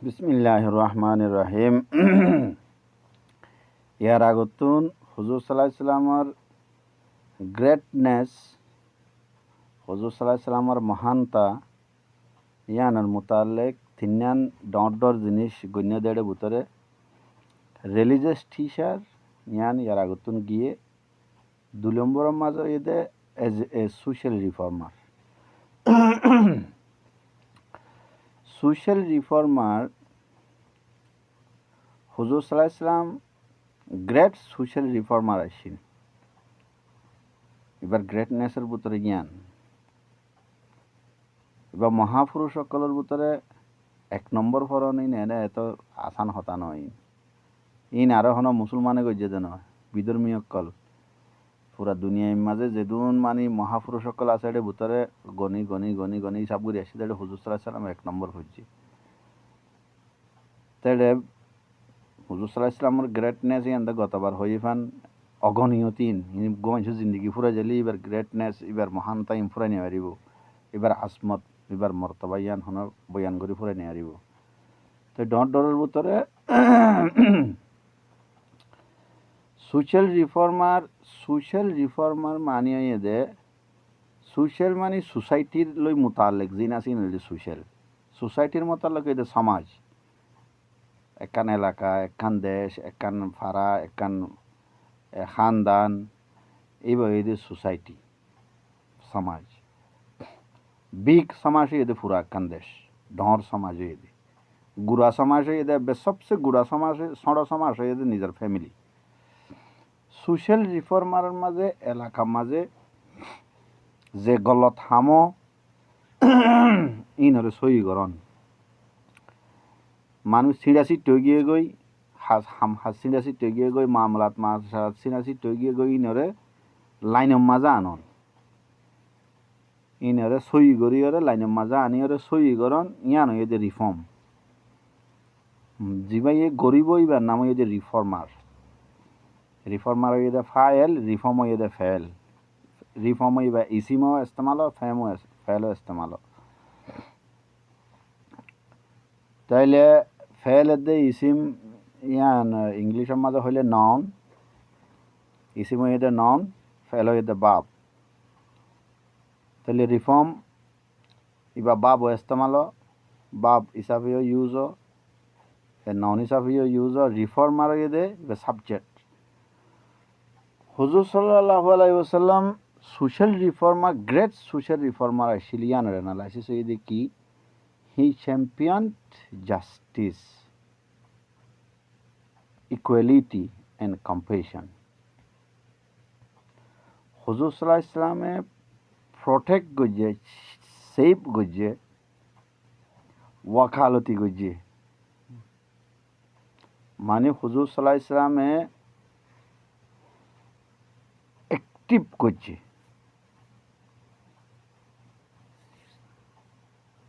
বিসমিল্লাহির রহমানির রহিম। ইয়ার আগতুন হুজুর সাল্লাল্লাহু আলাইহি সাল্লামর গ্রেটনেস, হুজুর সাল্লাল্লাহু আলাইহি সাল্লামর মহানতা ইয়ানোর মোতালেক তিনান ডর জিনিস গণ্য দেড়ে ভিতরে রিলিজিয়াস টিচার ইয়ান ইয়ার আগতুন গিয়ে ২ নম্বরের মাঝে এদে as a social reformer. Social reformer হুজুর সাল্লাল্লাহু আলাইহি সাল্লাম গ্রেট সোশ্যাল রিফর্মার আসেন। এবার গ্রেটনেসের ভিতরে জ্ঞান এবার মহাপুরুষ সকলের ভিতরে ১ নম্বর ফরন এনে এত আসান হতা নয়। ইন আরো হন মুসলমানে গজ্জে দেন বিধর্মী সকল পুরা দুনিয়ার মাঝে যেদুন মানে মহাপুরুষ সকল আছে এর ভিতরে গনি গনি গনি গনি হিসাব করে আসছে এটা হুজুর সাল্লাল্লাহু আলাইহি সাল্লাম ১ নম্বর হচ্ছে। তাহলে হুজুর সাল্লাল্লাহু আলাইহি সাল্লামের গ্রেটনেস ইয়ান গতবার হয়ে ফান অগণীয় তিন গোমাংস জিন্দগি ফুরা গেলে এবার গ্রেটনেস এবার মহানতা ইম ফুরাই নিয়ে পারিব, এবার আসমত এবার মর্তবা ইয়ান হন বয়ান করে ফুরাই নিয়ে পারিব। তো ডরের ভিতরে সোশ্যাল রিফর্মার মানিয়ে দে সোশ্যাল মানে সোসাইটির লই মোতালেক জিন আছে সোসাইটির মোতালেক এদে সমাজ, একখান এলাকা, একখান দেশ, একখান ফাড়া, একখান খানদান, এইভাবে এদের সোসাইটি সমাজ। বিগ সমাজ এদের পুরা একখান দেশ, ডর সমাজ এদের গুড়া সমাজ এদের সবচেয়ে গুড়া সমাজ সড় সমাজ এদের নিজের ফ্যামিলি। সোশ্যাল রিফর্মারের মাঝে এলাকার মাঝে যে গলত হামো ইনরে সই করন মানুষ ছিঁড়াছি টগিয়ে গই হাসিনাছি টগিয়ে গই মামলাত মাছ হাসিনাছি টগিয়ে গই ইনরে লাইনের মাঝে আনন, ইনরে সই করি ওরে লাইনের মাঝে আনি ওরে সই করন ইয়ান এদের রিফর্ম জিবাই গরিব ইবার নাম এদের রিফর্মার এদের ফাইল রিফর্ম এদের ফেল রিফর্ম ইবা ইসিমও ইস্তেমাল ফেলও ইস্তেমাল। তাইলে ফেল এদে ইসিম ইয়ান ইংলিশের মাঝে হইলে নাউন, ইসিম এদের নাউন, ফেল এদের বাপ। তাহলে রিফর্ম ইবা বাপ ইস্তেমাল, বাপ হিসাবেও ইউজ, নাউন হিসাবেও ইউজ, রিফর্মার এদের ইবা সাবজেক্ট। হুজুর সাল্লাল্লাহু আলাইহি ওয়াসাল্লাম social reformer, great social reformer আসছিল ইয়ানের অ্যানালাইসিস এদে কি হি চ্যাম্পিয়নড জাস্টিস, ইকুয়ালিটি অ্যান্ড কম্পেশন। হুজুর সাল্লাল্লাহু আলাইহি ওয়াসাল্লামে প্রটেক্ট গজ্জে, সেভ গজ্জে, ওয়াকালতি গজ্জে, মানে হুজুর সাল্লাল্লাহু আলাইহি ওয়াসাল্লামে অ্যাক্টিভ করছে,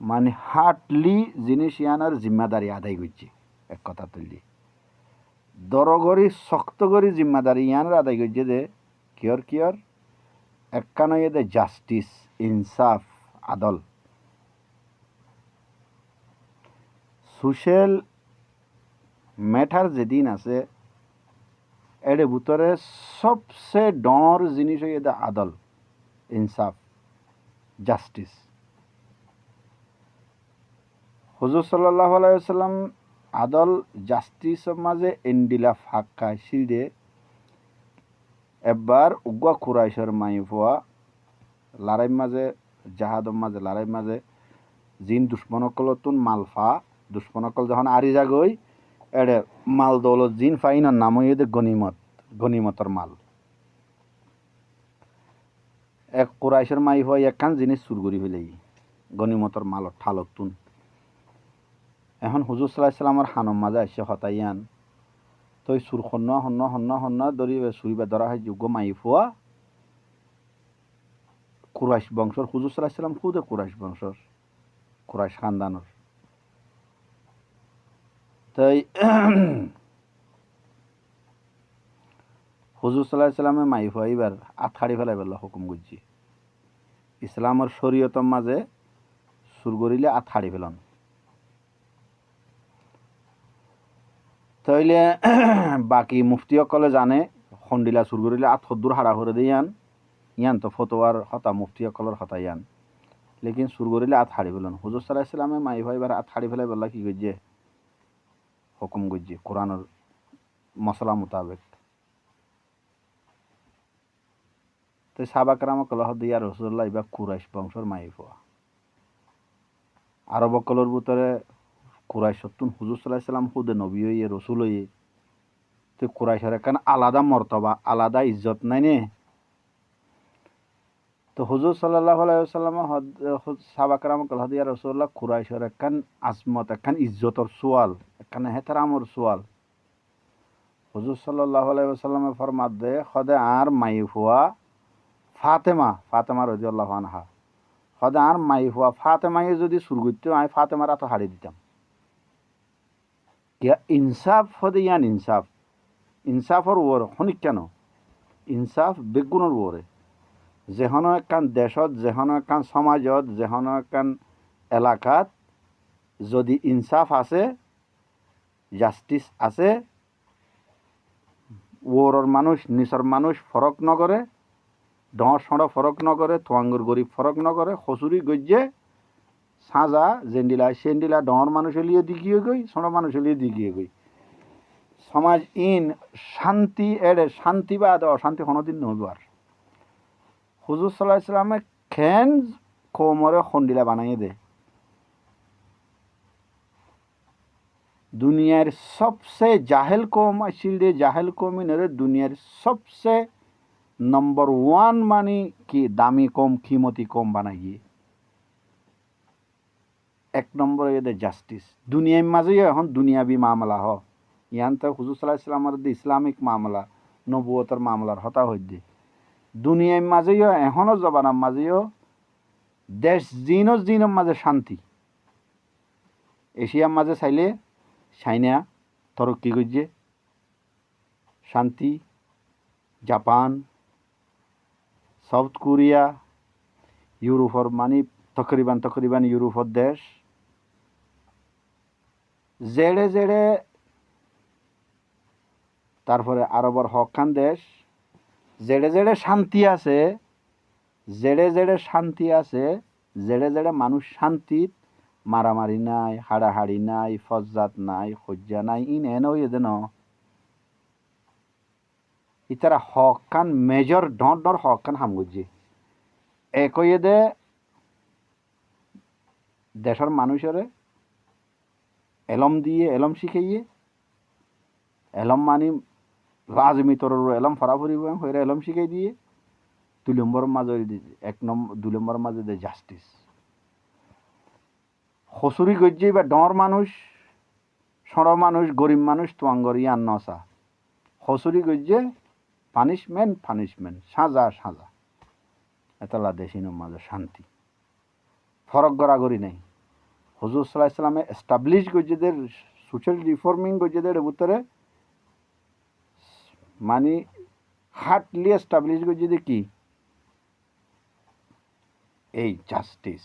মানে হার্টলি জিনিস ইয়ানার জিম্মাদারি আদায় করছে। এক কথা তুললি দরগরি শক্ত করি জিম্মাদারি ইয়ানার আদায় করছে যে কিয়র একখান এদের জাস্টিস, ইনসাফ, আদল। সোশ্যাল ম্যাটার যেদিন আছে এর ভিতরে সবচেয়ে ডর জিনিস এদের আদল, ইনসাফ, জাস্টিস। হুজুর সাল্লাল্লাহু আলাইহি ওয়াসাল্লাম আদল জাস্টিসের মাঝে এন্ডিলা ফাঁকা শিলদে এবার উগ্র কুরাইশের মাইফোয়া লড়াই মাঝে জাহাদর মাঝে লড়াই মাঝে জিন দুশ্মনকলতুন মালফা দুশ্মনকল যখন আরি যাগই এড়ে মাল দৌলত জিন ফাইনার নাম এদের গনিমতর মাল। এক কুরাইশের মাইফোয়া একখান জিনিস চুর করি ফেলেই গনিমতর মাল ঠালতুন। এখন হুজুর সাল্লাল্লাহু আলাইহি ওয়াসাল্লামের হানম মাঝে আসছে হতাইয়ান তো সুর হন্য ধরি সুরিবা ধরা হয় যোগ্য মাইফোয়া কুরাইশ বংশর। হুজুর সাল্লাল্লাহু আলাইহি ওয়াসাল্লাম খুদে কুরাইশ বংশর, কুরাইশ খানদানর। তাই হুজুর সাল্লাল্লাহু আলাইহি ওয়াসাল্লামে মাইফোয়া এবার আথাড়ি ফেলাই বেলা হুকুম করছি ইসলামের শরীয়তর মাঝে সুর করিলে আথাড়ি ফেলন। তাইলে বাকি মুফতিসকলে জানে খণ্ডিলা চুৰ কৰিলে আঠসত্তৰ হাৰা করে দিয়ে ইয়ান তো ফতোয়ার হতা মুফতিসকলের হতা ইয়ান লেকিন চুর করিলে আত হারি ফেলেন হুজুর সাল্লাহ ইসলামে মাই ভাই এবার আত হারি ফেলাই বললা কি করছে হুকুম করছে কোরআনের মশলা মোতাবেক তো সাবাকরাম কলহ দিয়া রসুল্লাহ এবার কুরাইশ বংশর মাই হওয়া আরব কলর ভিতরে কুরাইশ সত্তুন হুজুর সাল্লাহ ইসলাম হুদে নবী হইয়ে রসুল হইয়ে তো কুরাইশের একখান আলাদা মর্তবা আলাদা ইজ্জত নাই নে তো হুজুর সাল্লাহ আলাইসাল্লাম সাবাকরাম কলহ দিয়া রসুল্লাহ কুরাইশের একখান আজমত একখান ইজ্জতর সোয়াল একখান হেতারামর সোয়াল হুজুর সাল্লাহ আলাইসাল্লামে ফরমাত দে সদে আর মাই হওয়া ফাতেমা রাদিয়াল্লাহু আনহা সদে আর মাই হওয়া ফাতেমায়ে যদি সুরগুত্য আমি ফাতেমার এত হারি দিতাম কিয়া ইনসাফ সদে ইয়ান ইনসাফর ওর খনিক কেন ইনসাফ বেগুনের ওরে যেহনো একখান দেশত যেহনো একখান সমাজত যেহনো একখান এলাকাত যদি ইনসাফ আছে জাস্টিস আছে ওরর মানুষ নিচর মানুষ ফরক নকরে ডর সড় ফরক নকরে তোয়াঙ্গুর গরিব ফরক নকরে খসুরি গজ্জে সাজা জেন্ডিলা সেন্ডিলা ডর মানুষ লিয়ে দিকিয়ে গই সড় মানুষ লিয়ে দিকিয়ে গই সমাজ ইন শান্তি এড়ে শান্তি বা অশান্তি কোনোদিন নহব আর হুজুর সাল্লাহ ইসলামে খেন কৌমরে খন্ডিলা বানাইয়ে দে দুনিয়ার সবসে জাহেল কৌম আসিল দে জাহেল কৌমিনের দুনিয়ার সবসে নম্বর ওয়ান মানে কি দামি কম খিমতি কম বানাইয়ে এক নম্বর এদের জাস্টিস দুনিয়ার মাঝে এখন দুনিয়াবি মামলা হ ইয়ান তো হুজুর সাল্লাহ ইসলামের ইসলামিক মামলা নবুয়তর মামলার হতা হইতে দুনিয়ার মাঝেও এখনও জবানার মাঝেও দেশ জিনের মাঝে শান্তি এশিয়ার মাঝে চাইলে চাইনা তরক্কি করছে শান্তি জাপান সাউথ কোরিয়া ইউরোপর মানে তকরিবান ইউরোপর দেশ জেড়ে জেড়ে তারপরে আরবর হকান দেশ জেড়ে জেড়ে শান্তি আছে জেড়ে জেড়ে মানুষ শান্তিত মারামারি নাই হাড়াহাড়ি নাই ফজ্জাত নাই খজ্জা নাই ইন এনও এদেন ইতারা হকান মেজর ডর হকান হামগুজি একই দে দেশের মানুষের এলম দিয়ে এলম শিখাইয়ে এলম মানি রাজমিতর এলম ফরাফরি হয়ে এলম শিখাই দিয়ে 2 নম্বর মাঝে 2 নম্বর মাঝে দে জাস্টিস খসুরি গজ্জি বা ডর মানুষ সড় মানুষ গরিব মানুষ তোয়াঙ্গর ইয়ান নসা খসুরি গজ্জে পানিশমেন্ট সাজা এতলা দেশিনের মাঝে শান্তি ফরক গড়াগড়ি নেই হুজুর সাল্লাল্লাহু আলাইহি ওয়াসাল্লামে এস্টাবলিশ গজ্জেদের সোশ্যাল রিফর্মিং গজ্জেদের ভিতরে মানে হার্টলি এস্টাবলিশ গজ্জেদে কি এই জাস্টিস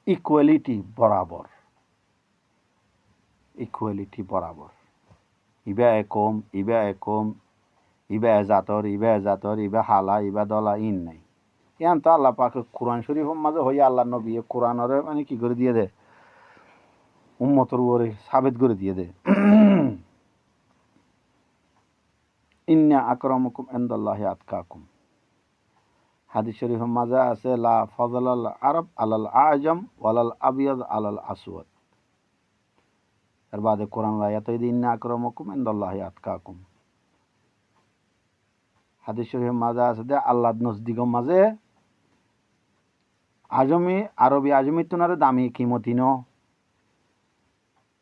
ইকুয়ালিটি বরাবর ইবা একম ইবা এজাতর ইবা হালা ইবা দলা ইন নাই ইয়ান তো আল্লাহ পাক কোরআন শরীফের মাঝে হইয়া আল্লাহ নবী কোরআনরে মানে কি করে দিয়ে দে উম্মতর উপরে সাবেত করে দিয়ে দে ইন্না আকরামাকুম ইনদাল্লাহি আতকাকুম হাদিস শরীফের মাঝে আছে লা ফাযলাল আরব আলাল আজম ওয়ালাল আবিয়াদ আলাল আসওয়াদ এর বাদে কোরআন আয়াত ইন্না আকরামাকুম ইনদাল্লাহি আতকাকুম হাদিস শরীফের মাঝে আছে দে আল্লাহর নজদিগের মাঝে আরবি আজমি তুনারে দামি কিমতি ন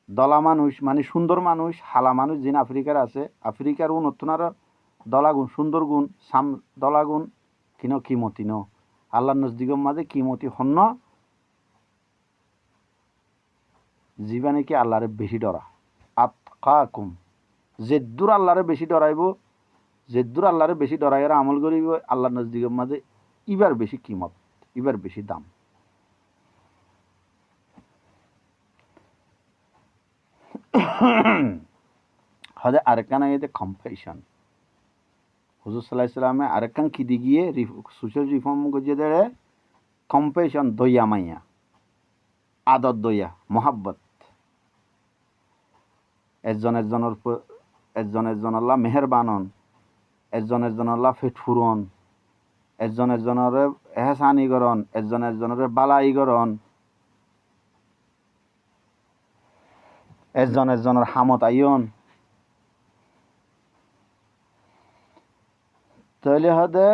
দলা মানুষ মানে সুন্দর মানুষ হালা মানুষ যিন আফ্রিকার আছে আফ্রিকার উন্নতনার দলাগুণ সুন্দর গুণ দলাগুণ কিমতি ন আল্লাহর নজদিগের মাঝে কিমতি হন্য জীবা নাকি আল্লাহরে বেশি ডরা আতকাকুম যেদ্দুর আল্লাহরে বেশি ডরাইব যেদ্দুর আল্লাহরে বেশি ডরাইয়ার আমল করিব আল্লাহর নজদিগের মাঝে ইবার বেশি কিমত ইবার বেশি দাম হদে আরেকখান আইতে কম্পেশন হুজুর সাল্লাল্লাহু আলাইহি সাল্লামে আরেকখান কি দি গিয়ে সোশ্যাল রিফর্ম গজে দেড়ে কম্পেশন দইয়া মাইয়া আদত দইয়া মহাব্বত একজন একজনের মেহেরবানন একজন একজনের ফেটফুরন একজন একজনের এহসানি করন একজন একজনের বালাই করন একজন একজনের হামত আইন তাহলে হদে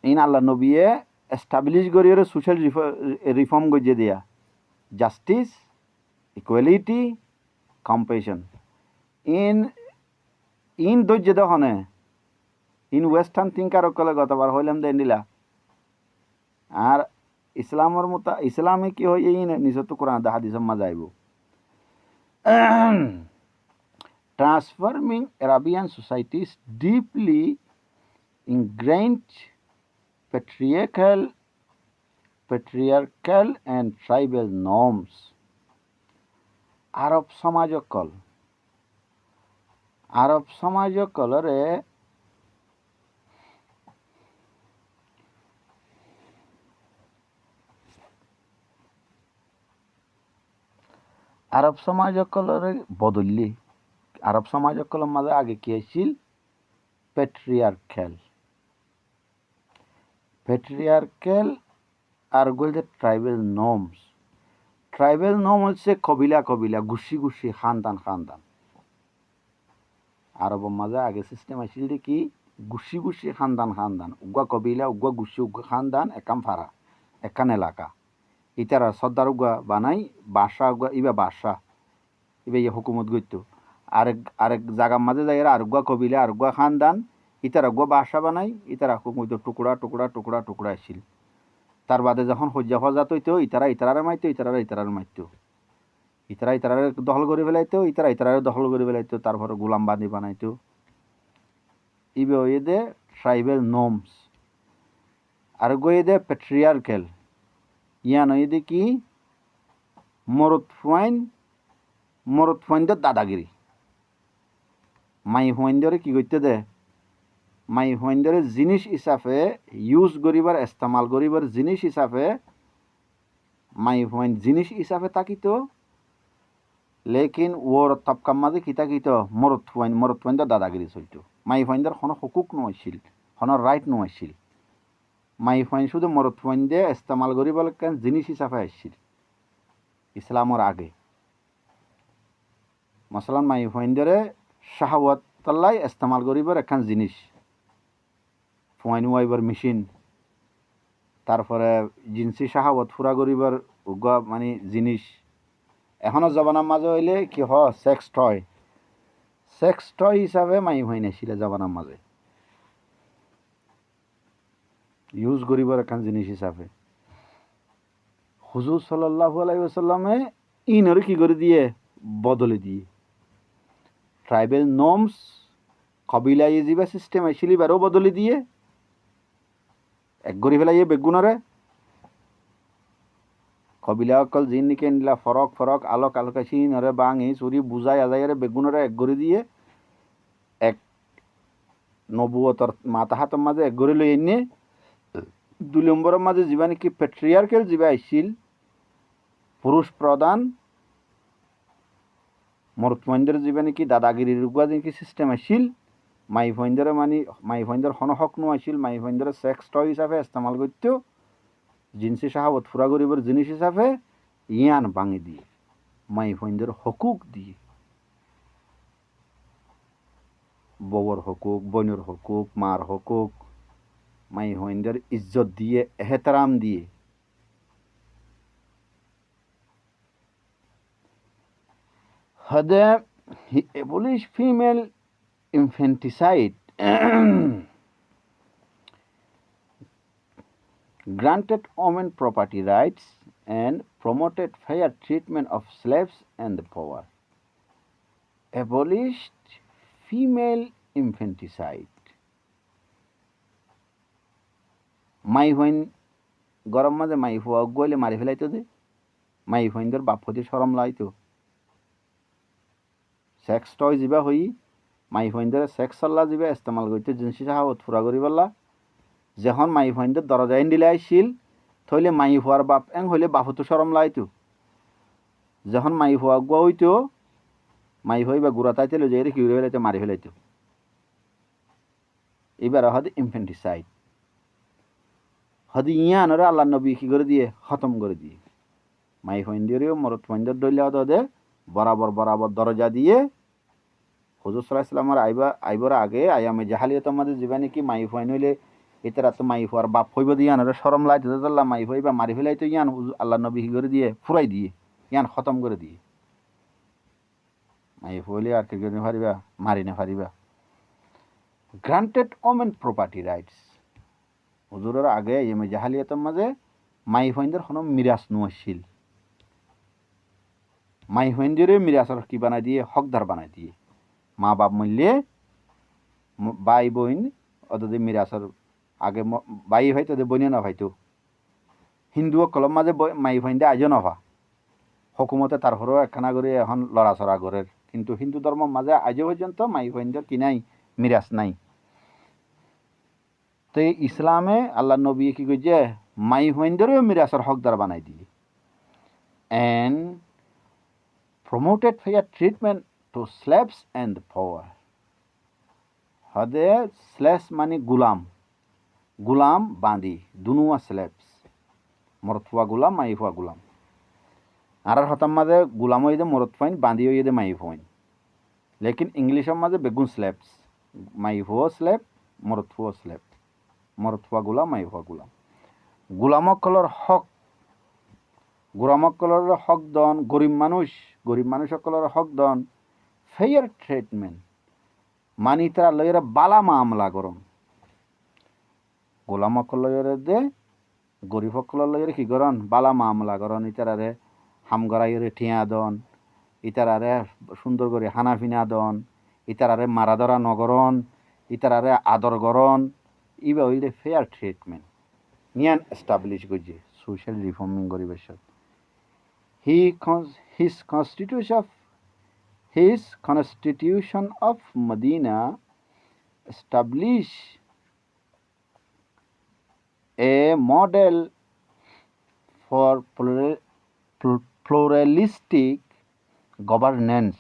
ইন আল্লাহ নবিয়ে এস্টাবলিশ করিয়ে সোশ্যাল রিফর্ম গজিয়ে দিয়া জাস্টিস ইকুয়ালিটি কম্পেশন ইন ধৈর্য দহনে ইন ওয়েস্টার্ন থিঙ্কার অকলে গতবার হইলাম দেন দিলা আর ইসলামের মতো ইসলামে কি হয় এই নিজত কোরআন হাদিসের মাঝে আইব transforming Arabian society's deeply ingrained patriarchal and tribal norms. আরব সমাজকলরে আরব সমাজকলরে বদললি আরব সমাজকলের মাঝে আগে কি আছিল প্যাট্রিয়ার্ক্যাল আর গলতে ট্রাইবেল নর্ম হচ্ছে কবিলা গুছি খানদান আরবের মাঝে আগে সিস্টেম আছিল কি গুছি খানদান উগা কবিলা উগা গুছি উগা খানদান একাম ফারা একান এলাকা ইতারা সর্দার উগা বানাই বাসা উগা বাসা হুকুমত গইতো আরেক জায়গার মাঝে যাই আরগুয়া কবিলা আরগুয়া খানদান ইতারা গুয়া বাসা বানাই ইতারা হুকুমত টুকরা আসছিল তার বাদে যখন হজ্জা ফজা তৈতো ইতারারে মাইতো ইতারারে মাইতো ইতারারে দখল করে ফেলাইতো ইতারারে দখল করে ফেলাইতো তারপরে গোলাম বাঁধি বানাইতো এদে ট্রাইবেল নর্মস আর এদে প্যাট্রিয়ার্ক্যাল ইয়ান এদে কি মরদ ফুয়াইনদের দাদাগিরি মাই হুয়াইন্দরে কি করতে দে মাই হুয়াইন্দরে জিনিস হিসাবে ইউজ করিবার ইস্তেমাল করিবার জিনিস হিসাবে মাই হুয়াইন জিনিস হিসাবে তাকিতো লেকিন ওর তবকার মাঝে কি তাকিতো মরদ ফুয়াইন্দর দাদাগিরি চলতো মাই হুয়াইন্দর কোনো হকুক নছিল কোনো রাইট নছিল মাই হুয়াইন শুধু মরদ ফুয়াইন্দে ইস্তেমাল করিবার জিনিস হিসাবে আসছিল ইসলামর আগে মশলান মাই হুয়াইন্দরে শাহওয়াত তাল্লাই ইস্তেমাল করিবার একখান জিনিস ফুয়াইন ওয়াইবার মেশিন তারপরে জিন্সি শাহওয়াত ফুরা করিবার উগা মানে জিনিস এখনো জবানার মাঝে হইলে কি সেক্স টয় হিসাবে মাই হুয়াইন আসছিল জবানার মাঝে ইউজ করিবার একখান জিনিস হিসাবে হুজুর সাল্লাল্লাহু আলাইহি ওয়াসাল্লামে ইনরে কি করে দিয়ে বদলে দিয়ে ট্রাইবেল নর্মস কবিলা যিবা সিস্টেম আইছিল এবারও বদলে দিয়ে এক গড়ি ফেলাইয়ে বেগুনরে কবিলা অকল জিন নিকে নিলা ফরক আলোক নরে বাঙি চুরি বুঝাই আজাইরে বেগুনরে এক গড়ি দিয়ে এক নবুয়তর মাথা হাতের মাঝে এক গড়ি লই এনে 2 নম্বরের মাঝে যিবা নাকি প্যাট্রিয়ার্ক্যাল যিবা আইছিল পুরুষ প্রধান মরদমন্দের যিবা নাকি দাদাগিরির উগা নাকি সিস্টেম আছিল মাই ফইন্দরে হন হক নো আছিল মাই ফইন্দরে সেক্স টয় হিসাবে ইস্তেমাল করতো জিন্সি শাহওয়াত ফুরা করিবার জিনিস হিসাবে ইয়ান ভাঙি দিয়ে মাই ফইন্দর হকুক দিয়ে বউর হকুক বোনের হকুক মার হকুক মাই ফইন্দর ইজ্জত দিয়ে এহতরাম দিয়ে he abolished female infanticide granted women property rights and promoted fair treatment of slaves and the poor. Abolished female infanticide. মাই হইন গরম মাঝে মাই হুয়া গইলে মারি ফেলাইতো দে মাই হইনদের বাপ হতে সরম লাইতো সেক্স টয় যিবা হই মাই ফইন্দরে সেক্স চল্লা যিবা ইস্তেমাল করতে জিনিসি সাহাবত ফুরা করি বললা যখন মাই ফইন্দর দরজাইন দিলে আইছিল থইলে মাই হওয়ার বাপ এং হইলে বাপতো সরম লাইতো যখন মাই হওয়া গুয়া হইতো মাই হই বা গুড়া তাইতে লো যাই কি ফেলাইতো মারি ফেলাইতো এবার হদ ইনফেন্টিসাইড হদ ইয়ানরে আল্লাহ নবী কি করে দিয়ে খতম করে দিয়ে মাই ফইন্দরেও মরত ফইন্দর দইলে হদে বরাবর বরাবর দরজা দিয়ে হুজুর সাল্লাল্লাহু আলাইহি ওয়াসাল্লামের আইবার আগে আয়ামে জাহালিয়াতের মধ্যে জীবানি কি মাই ফইন হইলে এটারা তো মাই হওয়ার বাপ হইব দিয়ে ইয়ানরে শরম লাইতে আল্লাহ মাই হইবা মারি ফেলাইতো ইয়ান আল্লাহ নবী কি করে দিয়ে ফুরাই দিয়ে ইয়ান খতম করে দিয়ে মাই হইলে আর কি করে পারিবা মারি না পারিবা গ্রান্টেড ওমেন প্রপার্টি রাইটস হুজুরের আগে আয়ামে জাহালিয়াতের মাঝে মাই ফইনদের কোনো মিরাজ নোয়াছিল মাই ফইনদেরও মিরাজর কি বানাই দিয়ে হকদার বানাই দিয়ে মা বাপ মূল্যে বাই বইন অতদের মিরাজর আগে বাই হয় তোদের বইনে না ভাইতো হিন্দু কলম মাঝে মাই ফইন্দে আজও নভা হকুমতে তারপরেও একখানা করে এখন লড়াচড়া করের কিন্তু হিন্দু ধর্মের মাঝে আজও পর্যন্ত মাই ফইন্দর কি নাই মিরাজ নাই তো ইসলামে আল্লাহ নবী কি কইছে মাই ফইন্দরেও মিরাজর হকদার বানাই দিয়ে and promoted fair treatment to slaves and the poor. হদে স্লেভস মানে গুলাম বাঁধি দুনুয়া স্লেভস মরত ফুয়া গুলাম মাই ফুয়া গুলাম আর হতাম মাঝে গুলাম হইদে মরত ফাইন বাঁধি হইদে মাই ফাইন লেকিন ইংলিশের মাঝে বেগুন স্লেভস মাই ফুয়া স্লেভ মরত ফুয়া গুলাম মাই ফুয়া গুলাম গুলামকলর হক গুলামকলর হক দন গরিব মানুষসকলের হক দন ফেয়ার ট্রিটমেন্ট মানি তারা লইয়ের বালা মামলা গরম গোলামকল লইয়ের দে গরিব সকলের লইয়ের কি গরন বালা মামলা গরন ইতারারে হামগড়াইয়ের ঠিয়া দন ইতারারে সুন্দর করে হানাফিনা দন ইতারারে মারা ধরা নগরন ইতারারে আদর গরন ইবা হইলে ফেয়ার ট্রিটমেন্ট নিয়ান এস্টাবলিশ করছে সোশ্যাল রিফর্মিং পরিবেশত his constitution of Medina established a model for pluralistic governance,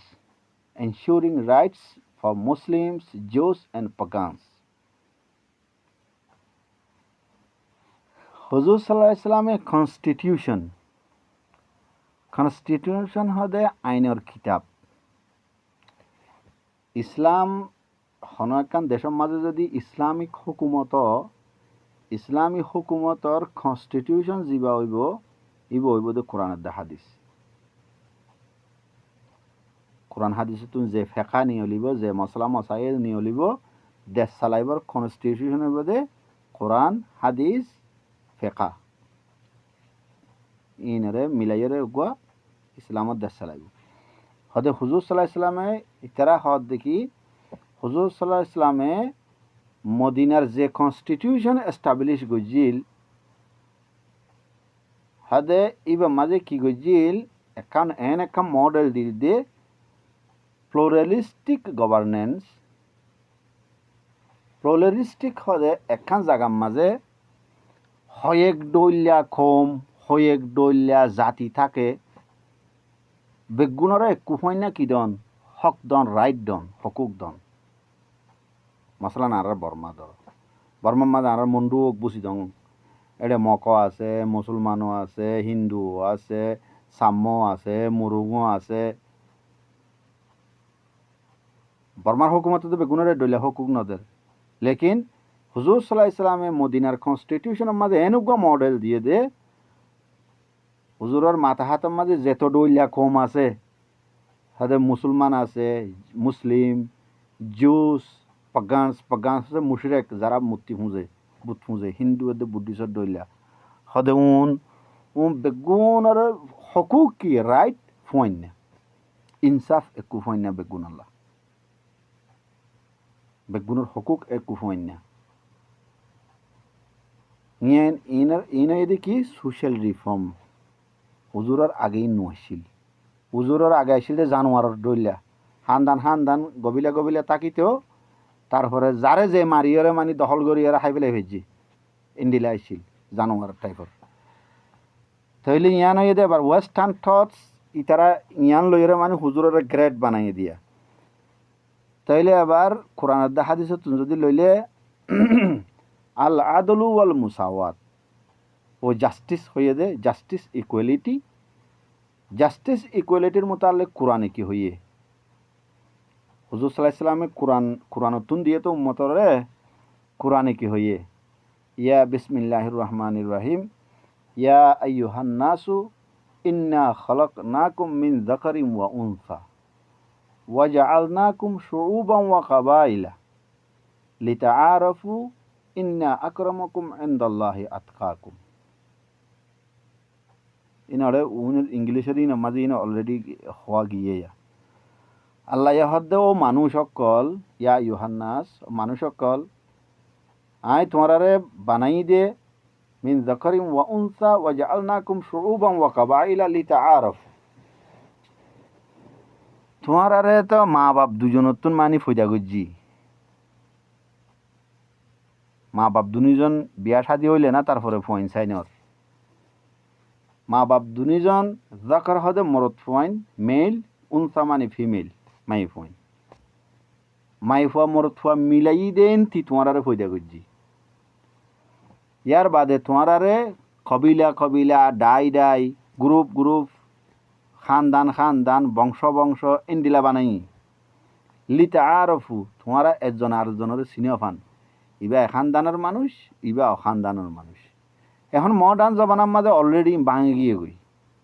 ensuring rights for Muslims, Jews, and pagans. হুজুর সাল্লাল্লাহু আলাইহি ওয়াসাল্লামের কনস্টিটিউশন হদে আইনের কিতাব ইসলাম হনকান দেশের মাঝে যদি ইসলামিক হুকুমতর কনস্টিটিউশন যিবা হইব দে কোরআনের দে হাদিস কোরআন হাদিসে তুমি যে ফেকা নিয়ে লিব যে মশলা মশাইল নিয়ে লিব দেশ চালাইবার কনস্টিটিউশন হইব দে কোরআন হাদিস ফেকা ইনরে মিলাইরে গুয়া ইসলামত দেশ চালাইব হদে হুজুর সাল্লাল্লাহু আলাইহি ওয়াসাল্লামে ইতারা হদ দেখি হুজুর সাল্লাল্লাহু আলাইহি ওয়াসাল্লামে মদিনার যে কনস্টিটিউশন এস্টাবলিশ গজিল হদে ইবা মাঝে কি গজিল একটা মডেল দিয়ে প্লুরালিস্টিক গভর্নেন্স প্লুরালিস্টিক হদে একখান জায়গার মাঝে হয়েক ডইল্যা কম হয়েক ডইল্যা জাতি থাকে বেগুণরে কুফইনা কি দন হক দন রাইট দন হকুক দন মশলা আর বর্মার মাঝে আর মন্ডুক বুঝি দন এটা মক আছে মুসলমানও আছে হিন্দুও আছে সাম্য আছে মুরুগও আছে বর্মার হুকুমত তো বেগুণরে ডইলা হকুক নদের লেকিন হুজুর সাল্লাল্লাহু আলাইহি ওয়াসাল্লামে মদিনার কনস্টিটিউশনের মাঝে এনেকুৱা মডেল দিয়ে দে হুজুরের মাথা হাতের মাঝে যেত ডইলা কম আছে হাতে মুসলমান আছে মুসলিম জুস পাগান্স হচ্ছে মুশরিক যারা মূর্তি বুত খুঁজে হিন্দু এদের বুদ্ধিস্ট ডইলা হদে বেগুনের হকুক কি রাইট ফুয়াইন না ইনসাফ একু ফুয়াইন না বেগুন আল্লাহ বেগুনের হকুক একু ফুয়াইন না ইনার কি সোশ্যাল রিফর্ম হুজুরের আগেই নছিল হুজুরের আগে আসছিল যে জানোয়ারের ডইলা খানদান গবিলা গবিলা তাকিতেও তারপরে যারে যে মারিয়রে মানে দখল করিয়ারে খাই পেলাই ভেজি ইন্ডিলা আইছিল জানোয়ার টাইপর তাইলে ইয়ান হয়ে দে এবার ওয়েস্টার্ন থটস ইতারা ইয়ান লইরে মানে হুজুরের গ্রেড বানাই দিয়া তাইলে আবার কোরআনের দা হাদিসে তুমি যদি লইলে আল আদলু ওয়াল মুসাওয়াত ও জাস্টিস হয়ে দে জাস্টিস ইকুয়ালিটির মোতালেক কোরআনে কি হইয়ে হুজুর সাল্লাল্লাহু আলাইহি সাল্লামে কোরআনতুন দিয়ে তো উম্মতরে কোরআনে কি হইয়ে ইয়া বিসমিল্লাহির রহমানির রহিম ইয়া আইয়ুহান নাসু ইন্না খালাকনাকুম মিন যাকারিন ওয়া উনসা ওয়া জাআলনাকুম শুউবান ওয়া কাবাইলা লিতাআরাফু ইন্না আকরামাকুম ইনদাল্লাহি আতকাকুম ইনারে ইংলিশের মাঝে অলরেডি হওয়া গিয়ে আল্লাহ ইহদ্দে ও মানুষ সকল ইয়া ইউহান্নাস মানুষ সকল আই তোমারারে বানাই দে মিন যাকারিন ওয়া উনসা ওয়া জাআলনাকুম শুউবান ওয়া কাবাইলা লিতাআরাফু তোমারারে তো মা বাপ দুজনতুন মানি ফয়দা গজ্জি মা বাপ দুজন বিয়া শাদী হইলে না তারপরে ফোন সাইনর মা বাপ দুজন যাকার হদে মরদ ফোন মেল উনসা মানে ফিমেল মাই ফুয়া মরদ ফুয়া মিলাই দেন তি তোমারারে ফয়দা গজ্জি ইয়ার বাদে তোমারারে কবিলা ডাই গ্রুপ খানদান বংশ ইন্দিলা বানাই লিতাআরাফু তোমারা একজন আরেকজনের চিনিও পান ইবা খানদানের মানুষ ইবা অখানদানের মানুষ এখন মডার্ন জমানার মাঝে অলরেডি ভাঙে গিয়ে গই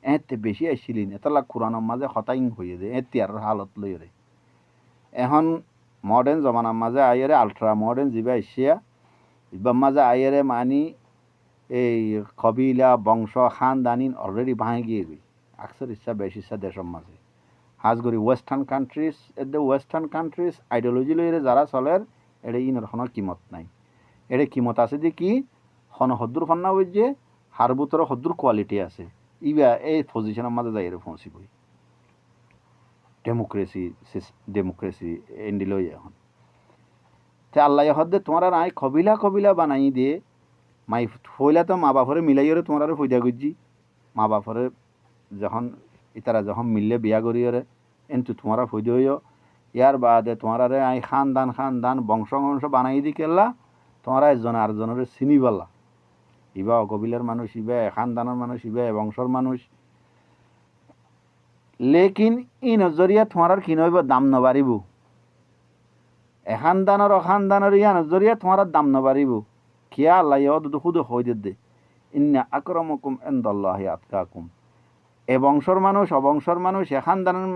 এতে বেশি আসছিলেন এতলা কোরআনের মাঝে হতাইং হয়ে যায় এতিয়ার হালত লইরে এখন মডার্ন জমানার মাঝে আইয়ারে আলট্রা মডার্ন যিবা এশিয়া ইবার মাঝে আইয়ারে মানি এই কবিলা বংশ খানদানিন অলরেডি ভাঙে গিয়ে গই আকসর ইচ্ছা বেশি ইচ্ছা দেশের মাঝে হাজগরি ওয়েস্টার্ন কান্ট্রিজ আইডিওলজি লইরে যারা চলের এটা ইনের কোনো কিমত নাই এটা কিমত আছে যে কি হন হদ্দুর ফন্না বুঝছে হার বুতর হদ্দুর কোয়ালিটি আছে ইবা এই পজিশনের মাঝে যাই পৌঁছিবই ডেমোক্রেসি এন্ডিলই এখন তে আল্লাহ হদ্দে তোমার আই কবিলা বানাই দিয়ে মাই ফইলা তো মা বাপরে মিলাইরে তোমার ফয়দা গুজি মা বাপরে যখন মিললে বিয়া করিয়রে এন্তু তোমারা ফয়দা হইও ইয়ার বাদে তোমারে আই খানদান বংশ বানাই দি কেলা তোমারা একজন আরেকজনের চিনি পালা ইবা কবিলার মানুষ ইবা খানদানের মানুষ ইবা বংশর মানুষ লেকিন ই নজরিয়া তোমার কি নইব দাম নবাড়িব এখানদানের অখানদানের ইয়া নজরিয়া তোমার দাম নবাড়িব কিয়া আল্লাহ খুদ হয়ে দে ইন্না আকরামাকুম ইনদাল্লাহি আতকাকুম এ বংশর মানুষ অবংশর মানুষ এখানদানের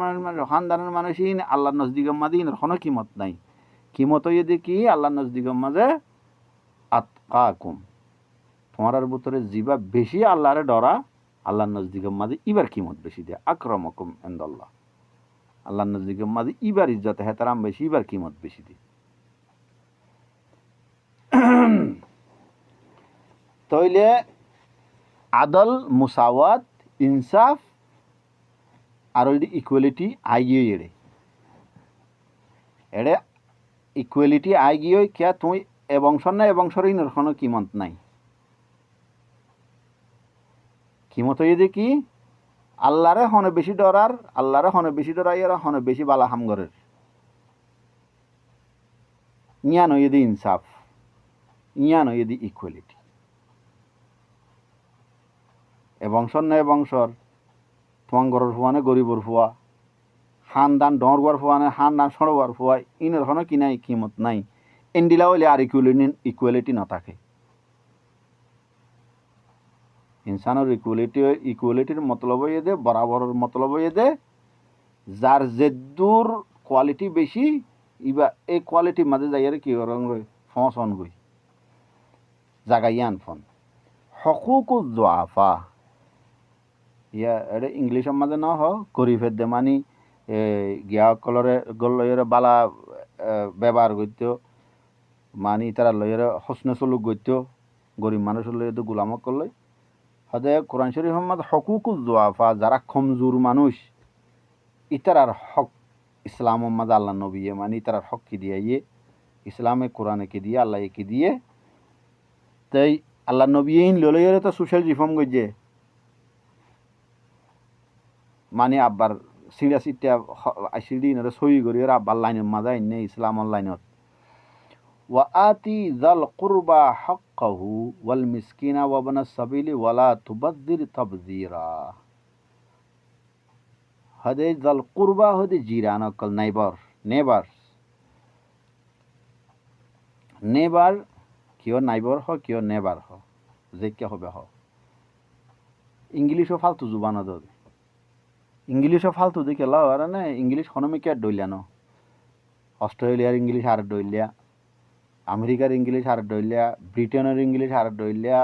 মানুষ আল্লাহর নজদিগের মাঝে কোনো কিমত নাই কিমত যদি কি আল্লাহর নজদিগের মাঝে আতকাকুম তোমার ভিতরে জিবা বেশি আল্লাহরে ডরা আল্লাহর নজদিগের মাঝে ইবার কিমত বেশি দেয় আকরামাকুম ইনদাল্লাহ আল্লাহর নজদিগের মাঝে ইবার ইজ্জত হেতারাম বেশি ইবার কিমত বেশি দেয় তইলে আদল মুসাওয়াত ইনসাফ আর ইকুয়ালিটি আইগিয়ে এড়ে ইকুয়ালিটি আইগিয়ে কিয়া তুই এ বংশর না এ বংশর কোনো কিমত নাই কিমত হয়ে যে কি আল্লাহরে হনে বেশি ডরাইয়ার হনে বেশি বালা হামগরের ইয়া নয় দি ইনসাফ ইয়া নয় দি ইকুয়ালিটি এ বংশর না এ বংশর তোমার ঘরের ফুয়া নে গরিবর ফুয়া খানদান ডরবার ফুয়া নে খানদান সড়বার ফুয়া ইনের কোনো কি নাই কিমত নাই এন্ডিলা হইলে আর ইকুয়ালিটি না থাকে ইনসানের ইকুয়ালিটির মতলব হয়ে দে বরাবরের মতলব হয়ে দে যার যেদূর কোয়ালিটি বেশি ইবা এই কোয়ালিটির মাঝে যাইয়ারে কি রং রই ফন গই জাগাইয়ান ফন হকুকুজ দুআফা ইয়া এটা ইংলিশের মাঝে না হ গরিবের দে মানি গিয়া কলরে গল লইরে বালা ব্যবহার করত মানি তারা লইরে হসনে চলুক গইত গরিব মানুষের লইরে তো গোলামক করলে হদে কোরআন শরীফের মধ্যে হকুকুজ দুআফা যারা কমজোর মানুষ ইতারার হক ইসলাম মোহাম্মদ আল্লাহ নবী মানে তারা হক কি দিয়ে ইয়ে ইসলামে কোরআনে কি দিয়ে আল্লাহ কি দিয়ে তাই আল্লাহ নবী লইলে তো সোশ্যাল রিফর্ম করছে মানে আব্বার সিঁড়া সিটটা সিঁড়ি সই করি ওর আব্বার লাইনের মাঝে ইন্নে ইসলামর লাইনত ওয়া আতি জাল কুরবা হাক্কাহু ওয়াল মিসকিনা ওয়াবনা সাবিলি ওয়ালা তুবাদ্দির তাবযীরা হদে জাল কুরবা হদে জিরান অকল নেবার নেবার কিয় নাইবর হ কিয় নেবার হ যে কে হবে হ ইংলিশও ফালতু জুবান দে ইংলিশও ফালতু দিকে লাও আর না ইংলিশ হনমিকে আর ডইলানো অস্ট্রেলিয়ার ইংলিশ আর ডইলিয়া আমেরিকার ইংলিশ আর ডইলিয়া ব্রিটেনের ইংলিশ আর ডইলিয়া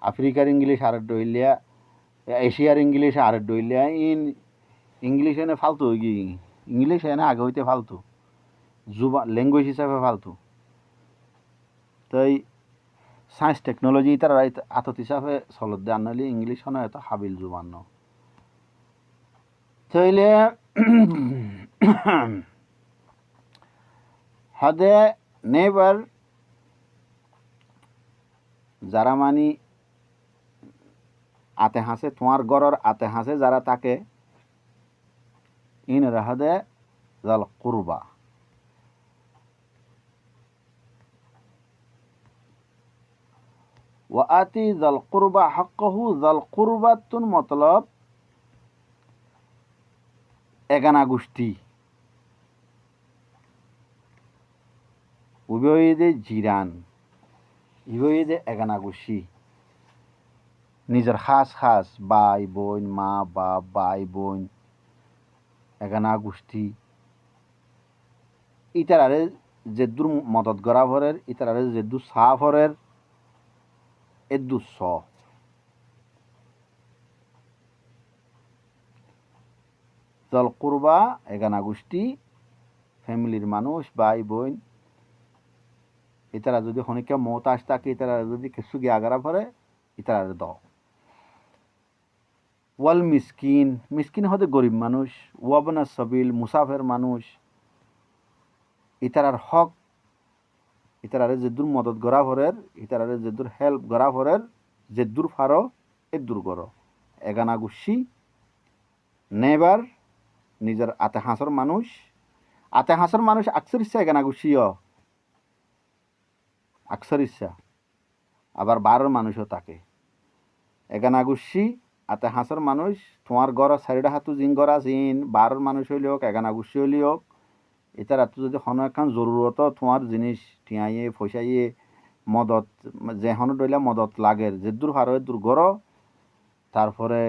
আফ্রিকার ইংলিশ আর ডইলিয়া এশিয়ার ইংলিশ আর ডইলিয়া ইংলিশ এনে ফালতু হয়ে গিয়ে ইংলিশ এনে আগে হইতে ফালতু ল্যাঙ্গুয়েজ হিসাবে ফালতু তাই সায়েন্স টেকনোলজি তার আতত হিসাবে চলত দে আনলি ইংলিশ হন এত হাবিল জুবান তাইলে হদে নেবার যারা মানি আতে হাসে তোমার গড়র আতে হাসে যারা তাকে ইন রাহদে জাল কুরবা ওয়া আতি জাল কুরবা হাক্কাহু জাল কুরবাতুন মতলব এগানা গোষ্ঠী উভয়দে জিরান উভয়দে এগানা গোষ্ঠী নিজের খাস ভাই বোন মা বাপ ভাই বোন এগানা গোষ্ঠী ইতারারে যেদুর মদত গড়া ভরের ইতারারে যেদুর সাহ ভরের এদুর স জল কুরবা এগানা গোষ্ঠী ফ্যামিলির মানুষ ভাই বোন ইতারা যদি খনিকে মত আস থাকে ইতারা যদি কিছু গিয়ে আগারা ভরে ইতারারে দ ওয়াল মিসকিন হতে গরিব মানুষ ওয়াবনা সবিল মুসাফের মানুষ ইতারার হক ইতারারে যেদুর মদত গড়া ভরের ইতারারে যেদুর হেল্প গড়া ভরের যেদুর ফারো এদুর গড় এগানা গুচ্ছি নেবার নিজের আতে হাঁসর মানুষ আকসর ইচ্ছা এগানা গুচ্ছি আকসর ইচ্ছা আবার বারোর মানুষও তাকে এগানা গুচ্ছি আতে হাঁসর মানুষ তোমার গড় চারিটা হাতু জিন গড়া জিন বারোর মানুষ হইলে হোক এগানা গুচ্ছি হইলে হোক এটার এত যদি হন একখান জরুরত তোমার জিনিস টিয়াইয়ে ফসাইয়ে মদত যেহন ডইলা মদত লাগের যে দূর হার দূর গড় তারপরে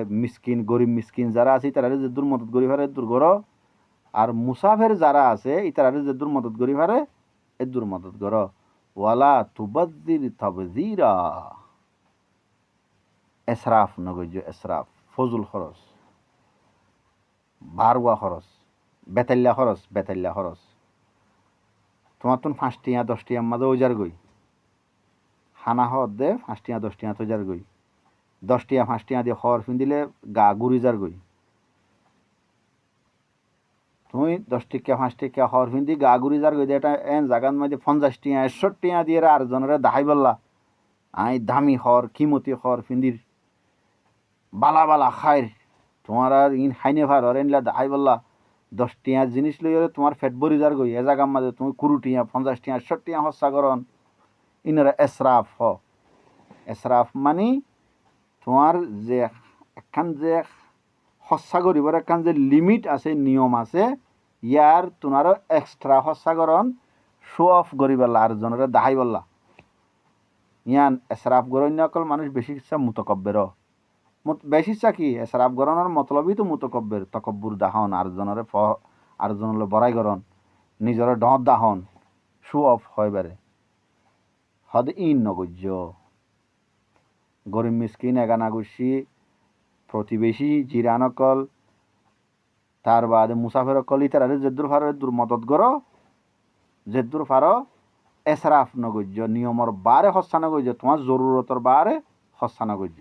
গরিব মিসকিন যারা আছে তারা যে দূর মদত গরিব হারে দূর গড় আর মুসাফের যারা আছে ইতারা যে দূর মদত গরিব হারে এ দূর মদত গড় ওয়ালা তুবাদ্দির তাবযীরা এসরাফ নগজ এসরাফ ফজুল খরচ বারওয়া খরচ বেতাল্লা খরচ তোমার তো 5 টিয়া 10 টিয়ার মাঝে ওজার গই খানা হওয়ার দে 5 টিয়া 10 টিয়া তো যার গই 10 টিয়া 5 টিয়া দিয়ে খড় ফিন দিলে গা গুড়ি যার গই তুমি 10 টিকা 5 টিকা খড় ফিন দি গা গুড়ি যার গই এটা এন জাগান মাঝে 50 টিয়া 61 টিয়া দিয়ে আর জনরে দাহাই বললা আই দামি খড় কিমতি খড় ফিন্দির বালা খাইর তোমার আর ইন হাইনে ভার এনলা দাহাই বললা 10 টিয়া জিনিস লইলে তোমার ফেট বরি যার গই এ জায়গার মাঝে তুমি 20 টিয়া 50 টিয়া 60 টিয়া হস্যা করন ইনরা এসরাফ মানে তোমার যে একখান যে হস্যা করিবার একখান যে লিমিট আছে নিয়ম আছে ইয়ার তোমারও এক্সট্রা হস্যা করন শো অফ করিবাল্লা আর জনের দাহাই বললা ইয়ান এসরাফ গরণ্য অকল মানুষ বেশি ইচ্ছা মুতকব্বের বেশি ইচ্ছা কি এসরাফ গরণের মতলবই তো মুতকব্বের তকব্বুর দাহন আর জনের বড়াই গরণ নিজের ডঁত দাহন শো অফ হয় বারে হদ ইন নগজ্য গরিব মিসকিন এগানা গুছি প্রতিবেশী জিরানকল তার বাদে মুসাফের অকল ইতারে যেদুর ফারো এদুর মদত গড় যেদুর ফারো এসরাফ নগজ্য নিয়মর বারে হস্যা নগজ্য তোমার জরুরতর বারে হস্যা নগজ্য